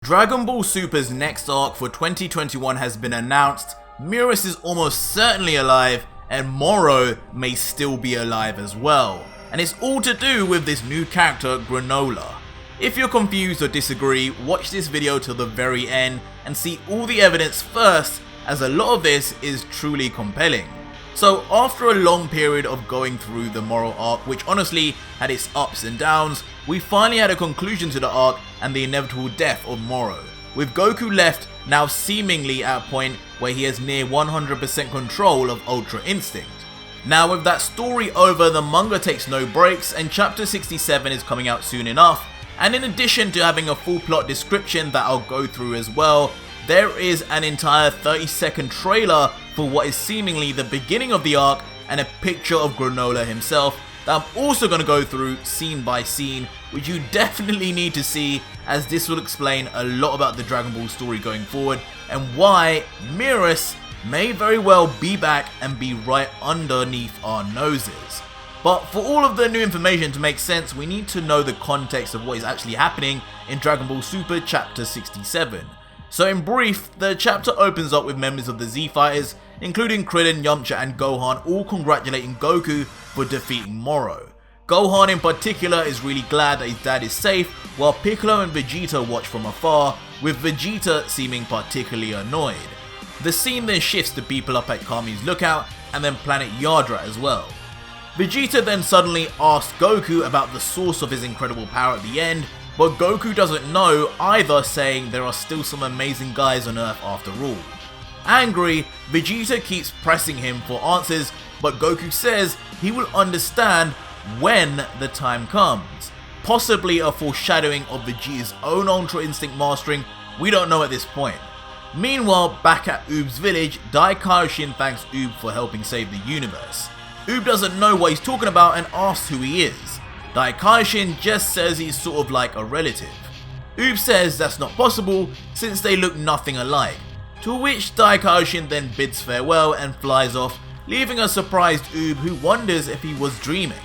Dragon Ball Super's next arc for 2021 has been announced. Merus is almost certainly alive, and Moro may still be alive as well. And it's all to do with this new character, Granola. If you're confused or disagree, watch this video till the very end and see all the evidence first, as a lot of this is truly compelling. So after a long period of going through the Moro arc, which honestly had its ups and downs, we finally had a conclusion to the arc and the inevitable death of Moro, with Goku left now seemingly at a point where he has near 100% control of Ultra Instinct. Now with that story over, the manga takes no breaks and chapter 67 is coming out soon enough, and in addition to having a full plot description that I'll go through as well, there is an entire 30-second trailer for what is seemingly the beginning of the arc and a picture of Granola himself that I'm also going to go through scene by scene, which you definitely need to see, as this will explain a lot about the Dragon Ball story going forward and why Merus may very well be back and be right underneath our noses. But for all of the new information to make sense, we need to know the context of what is actually happening in Dragon Ball Super chapter 67. So in brief, the chapter opens up with members of the Z Fighters, including Krillin, Yamcha and Gohan, all congratulating Goku for defeating Moro. Gohan in particular is really glad that his dad is safe, while Piccolo and Vegeta watch from afar, with Vegeta seeming particularly annoyed. The scene then shifts to people up at Kami's lookout, and then planet Yadra as well. Vegeta then suddenly asks Goku about the source of his incredible power at the end, but Goku doesn't know either, saying there are still some amazing guys on Earth after all. Angry, Vegeta keeps pressing him for answers, but Goku says he will understand when the time comes. Possibly a foreshadowing of Vegeta's own Ultra Instinct mastering, we don't know at this point. Meanwhile, back at Oob's village, Dai Kaioshin thanks Oob for helping save the universe. Oob doesn't know what he's talking about and asks who he is. Dai Kaioshin just says he's sort of like a relative. Oob says that's not possible since they look nothing alike, to which Dai Kaioshin then bids farewell and flies off, leaving a surprised Oob who wonders if he was dreaming.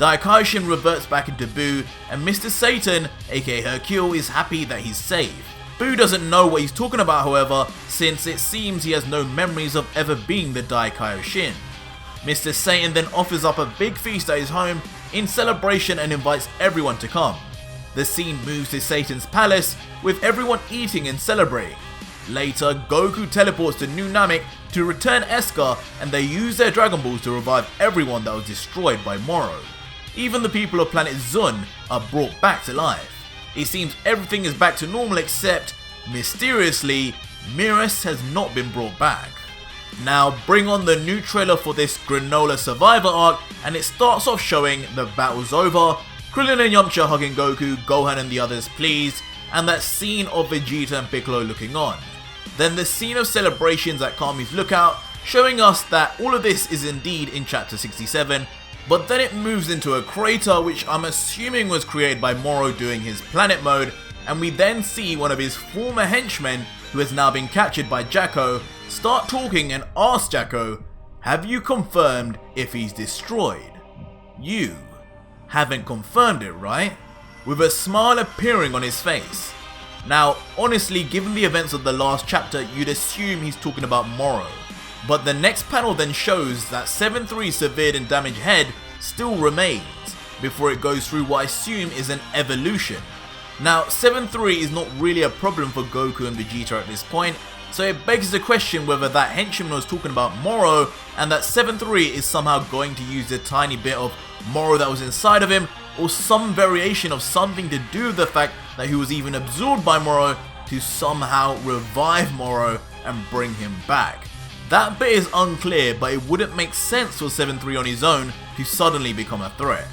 Dai Kaioshin reverts back into Boo, and Mr. Satan, aka Hercule, is happy that he's safe. Boo doesn't know what he's talking about, however, since it seems he has no memories of ever being the Dai Kaioshin. Mr. Satan then offers up a big feast at his home in celebration and invites everyone to come. The scene moves to Satan's palace, with everyone eating and celebrating. Later, Goku teleports to New Namek to return Eska, and they use their Dragon Balls to revive everyone that was destroyed by Moro. Even the people of planet Zun are brought back to life. It seems everything is back to normal, except, mysteriously, Merus has not been brought back. Now bring on the new trailer for this Granola Survivor arc, and it starts off showing the battle's over, Krillin and Yamcha hugging Goku, Gohan and the others pleased, and that scene of Vegeta and Piccolo looking on. Then the scene of celebrations at Kami's lookout, showing us that all of this is indeed in chapter 67, but then it moves into a crater which I'm assuming was created by Moro doing his planet mode, and we then see one of his former henchmen, who has now been captured by Jacko, start talking and ask Jacko, have you confirmed if he's destroyed? You haven't confirmed it, right? With a smile appearing on his face. Now, honestly, given the events of the last chapter, you'd assume he's talking about Moro. But the next panel then shows that 7-3's severed and damaged head still remains, before it goes through what I assume is an evolution. Now, 7-3 is not really a problem for Goku and Vegeta at this point, so it begs the question whether that henchman was talking about Moro, and that 7-3 is somehow going to use the tiny bit of Moro that was inside of him, or some variation of something to do with the fact that he was even absorbed by Moro to somehow revive Moro and bring him back. That bit is unclear, but it wouldn't make sense for 7-3 on his own to suddenly become a threat.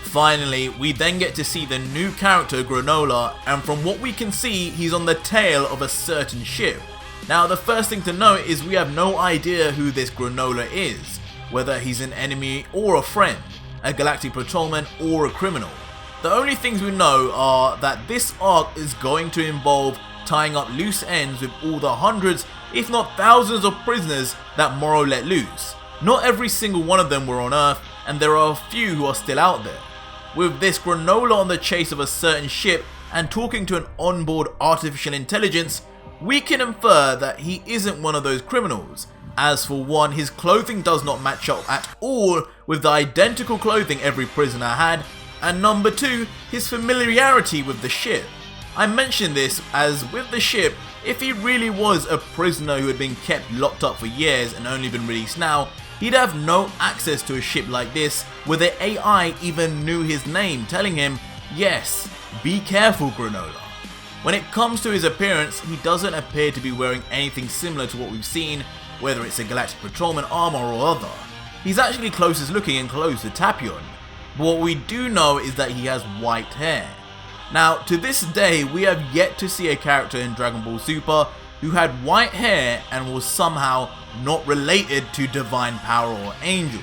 Finally, we then get to see the new character Granola, and from what we can see, he's on the tail of a certain ship. Now, the first thing to note is we have no idea who this Granola is, whether he's an enemy or a friend, a galactic patrolman or a criminal. The only things we know are that this arc is going to involve tying up loose ends with all the hundreds, if not thousands of prisoners that Moro let loose. Not every single one of them were on Earth, and there are a few who are still out there. With this Granola on the chase of a certain ship, and talking to an onboard artificial intelligence, we can infer that he isn't one of those criminals. As for one, his clothing does not match up at all with the identical clothing every prisoner had, and number two, his familiarity with the ship. I mention this as with the ship, if he really was a prisoner who had been kept locked up for years and only been released now, he'd have no access to a ship like this where the AI even knew his name, telling him, yes, be careful Granola. When it comes to his appearance, he doesn't appear to be wearing anything similar to what we've seen, whether it's a Galactic Patrolman armor or other. He's actually closest looking in clothes to Tapion, but what we do know is that he has white hair. Now, to this day, we have yet to see a character in Dragon Ball Super who had white hair and was somehow not related to divine power or angels.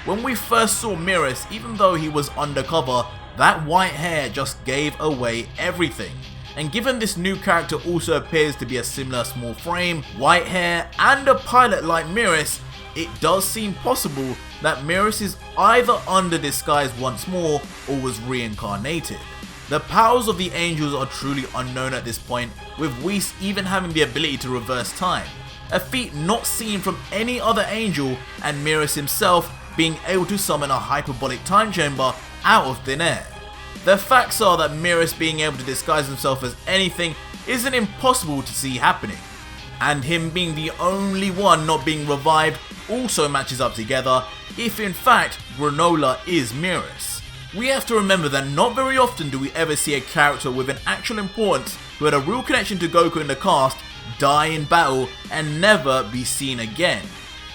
When we first saw Merus, even though he was undercover, that white hair just gave away everything. And given this new character also appears to be a similar small frame, white hair, and a pilot like Merus, it does seem possible that Merus is either under disguise once more or was reincarnated. The powers of the angels are truly unknown at this point, with Whis even having the ability to reverse time, a feat not seen from any other angel, and Merus himself being able to summon a hyperbolic time chamber out of thin air. The facts are that Merus being able to disguise himself as anything isn't impossible to see happening, and him being the only one not being revived also matches up together if in fact Granola is Merus. We have to remember that not very often do we ever see a character with an actual importance who had a real connection to Goku in the cast die in battle and never be seen again.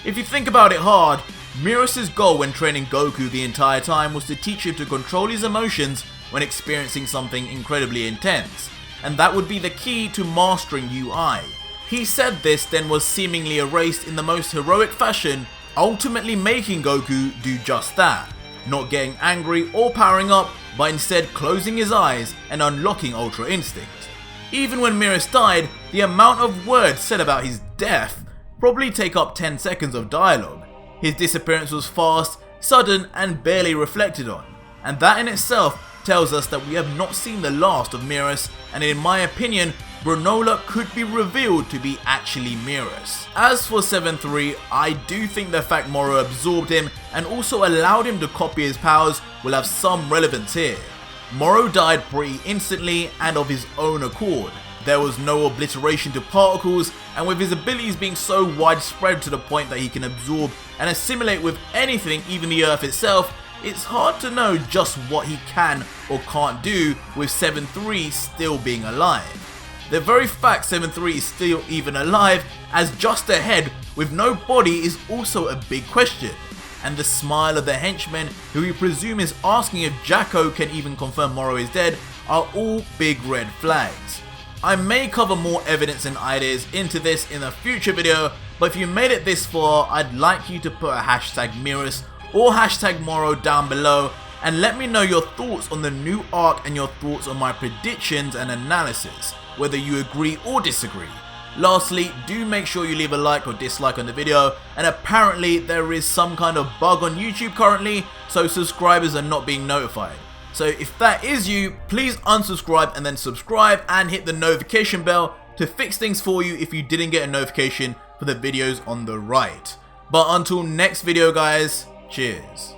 If you think about it hard, Merus' goal when training Goku the entire time was to teach him to control his emotions when experiencing something incredibly intense, and that would be the key to mastering UI. He said this, then was seemingly erased in the most heroic fashion, ultimately making Goku do just that, not getting angry or powering up, but instead closing his eyes and unlocking Ultra Instinct. Even when Merus died, the amount of words said about his death probably take up 10 seconds of dialogue. His disappearance was fast, sudden, and barely reflected on, and that in itself tells us that we have not seen the last of Merus, and in my opinion, Granola could be revealed to be actually Merus. As for 7-3, I do think the fact Moro absorbed him and also allowed him to copy his powers will have some relevance here. Moro died pretty instantly and of his own accord. There was no obliteration to particles, and with his abilities being so widespread to the point that he can absorb and assimilate with anything, even the Earth itself, it's hard to know just what he can or can't do with 7-3 still being alive. The very fact 7-3 is still even alive as just a head with no body is also a big question, and the smile of the henchman who we presume is asking if Jacko can even confirm Moro is dead are all big red flags. I may cover more evidence and ideas into this in a future video, but if you made it this far, I'd like you to put a hashtag Merus or hashtag Moro down below and let me know your thoughts on the new arc and your thoughts on my predictions and analysis, whether you agree or disagree. Lastly, do make sure you leave a like or dislike on the video, and apparently there is some kind of bug on YouTube currently, so subscribers are not being notified. So if that is you, please unsubscribe and then subscribe and hit the notification bell to fix things for you if you didn't get a notification for the videos on the right. But until next video guys, cheers.